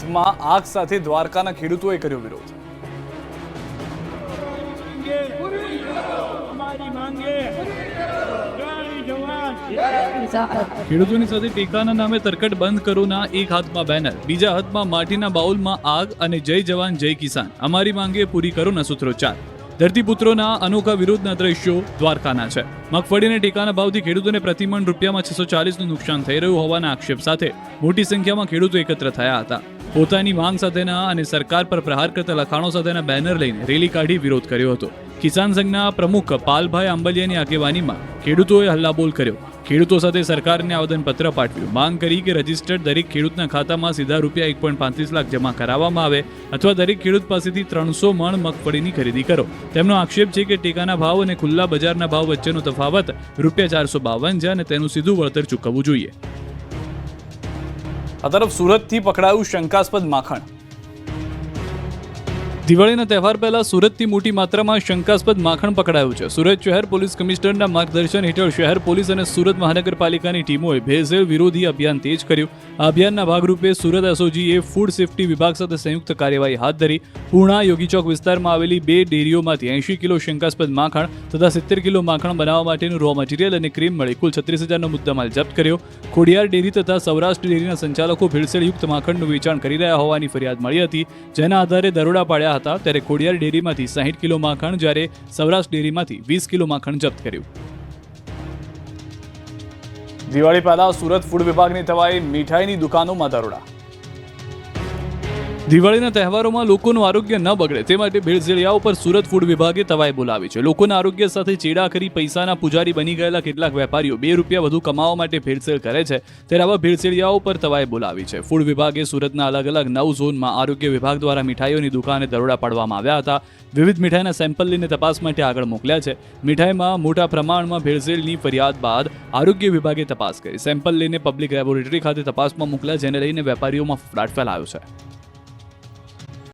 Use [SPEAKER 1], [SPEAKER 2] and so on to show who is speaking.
[SPEAKER 1] હાથમાં આગ સાથે દ્વારકાના ખેડૂતોએ કર્યો વિરોધ।
[SPEAKER 2] ખેડૂતોની સાથે ટેકાના નામે તરકટ બંધ કરોના એક હાથમાં બેનર, બીજા હાથમાં માટીના બાઉલમાં આગ અને જય જવાન જય કિસાન, અમારી માંગે પૂરી કરોના સૂત્રોચ્ચાર। ધરતીપુત્રોના અનોખા વિરોધના દ્રશ્યો દ્વારકાના છે। મગફળીને ટેકાના ભાવથી ખેડૂતોને પ્રતિમણ રૂપિયામાં 640નું નુકસાન થઈ રહ્યું હોવાના આક્ષેપ સાથે મોટી સંખ્યામાં ખેડૂતો એકત્ર થયા હતા। પોતાની માંગ સાથેના અને સરકાર પર પ્રહાર કરતા લખાણો સાથેના બેનર લઈને રેલી કાઢી વિરોધ કર્યો હતો। કિસાન સંઘના પ્રમુખ પાલભાઈ આંબલિયાની આગેવાનીમાં ખેડૂતોએ હલ્લાબોલ કર્યો। ખેડૂતો સાથે સરકારને આવેદનપત્ર પાઠવ્યું। માંગ કરી કે રજિસ્ટર્ડ દરેક ખેડૂતના ખાતામાં સીધા રૂપિયા 1.35 લાખ જમા કરાવવામાં આવે અથવા દરેક ખેડૂત પાસેથી 300 મણ મગફળીની ખરીદી કરો। તેમનો આક્ષેપ છે કે ટેકાના ભાવ અને ખુલ્લા બજારના ભાવ વચ્ચેનો તફાવત ₹452 છે અને તેનું સીધું વળતર ચૂકવવું જોઈએ।
[SPEAKER 1] આ તરફ સુરતથી પકડાયું શંકાસ્પદ માખણ।
[SPEAKER 2] દિવાળીના તહેવાર પહેલા સુરતથી મોટી માત્રામાં શંકાસ્પદ માખણ પકડાયું છે। સુરત શહેર પોલીસ કમિશનરના માર્ગદર્શન હેઠળ શહેર પોલીસ અને સુરત મહાનગરપાલિકાની ટીમોએ ભેળસેળ વિરોધી અભિયાન તેજ કર્યું। આ અભિયાનના ભાગરૂપે સુરત એસઓજીએ ફૂડ સેફ્ટી વિભાગ સાથે સંયુક્ત કાર્યવાહી હાથ ધરી। પૂર્ણા યોગી ચોક વિસ્તારમાં આવેલી 2 ડેરીઓમાંથી 80 કિલો શંકાસ્પદ માખણ તથા 70 કિલો માખણ બનાવવા માટેનું રો મટીરિયલ અને ક્રીમ મળી કુલ 36,000નો મુદ્દામાલ જપ્ત કર્યો। ખોડિયાર ડેરી તથા સૌરાષ્ટ્ર ડેરીના સંચાલકો ભેળસેળયુક્ત માખણનું વેચાણ કરી રહ્યા હોવાની ફરિયાદ મળી હતી, જેના આધારે દરોડા પાડ્યા હતા। ત્યારે ખોડિયાર ડેરીમાંથી 60 કિલો માખણ જ્યારે સૌરાષ્ટ્ર ડેરીમાંથી 20 કિલો માખણ જપ્ત કર્યું।
[SPEAKER 1] દિવાળી પહેલા સુરત ફૂડ વિભાગની થવાઈ મીઠાઈની દુકાનોમાં દરોડા।
[SPEAKER 2] દિવાળીના તહેવારોમાં લોકોનું આરોગ્ય ન બગડે તે માટે ભેળસેળિયાઓ પર સુરત ફૂડ વિભાગે તવાઈ બોલાવી છે। લોકોના આરોગ્ય સાથે ચેડા કરી પૈસાના પૂજારી બની ગયેલા કેટલાક વેપારીઓ 2 રૂપિયા વધુ કમાવા માટે ભેળસેળ કરે છે, ત્યારે આવા ભેળસેળિયાઓ પર તવાઈ બોલાવી છે। ફૂડ વિભાગે સુરતના અલગ અલગ 9 ઝોનમાં આરોગ્ય વિભાગ દ્વારા મીઠાઈઓની દુકાને દરોડા પાડવામાં આવ્યા હતા। વિવિધ મીઠાઈના સેમ્પલ લઈને તપાસ માટે આગળ મોકલ્યા છે। મીઠાઈમાં મોટા પ્રમાણમાં ભેળસેળની ફરિયાદ બાદ આરોગ્ય વિભાગે તપાસ કરી સેમ્પલ લઈને પબ્લિક લેબોરેટરી ખાતે તપાસમાં મોકલ્યા, જેને લઈને વેપારીઓમાં ફફડાટ ફેલાયો છે।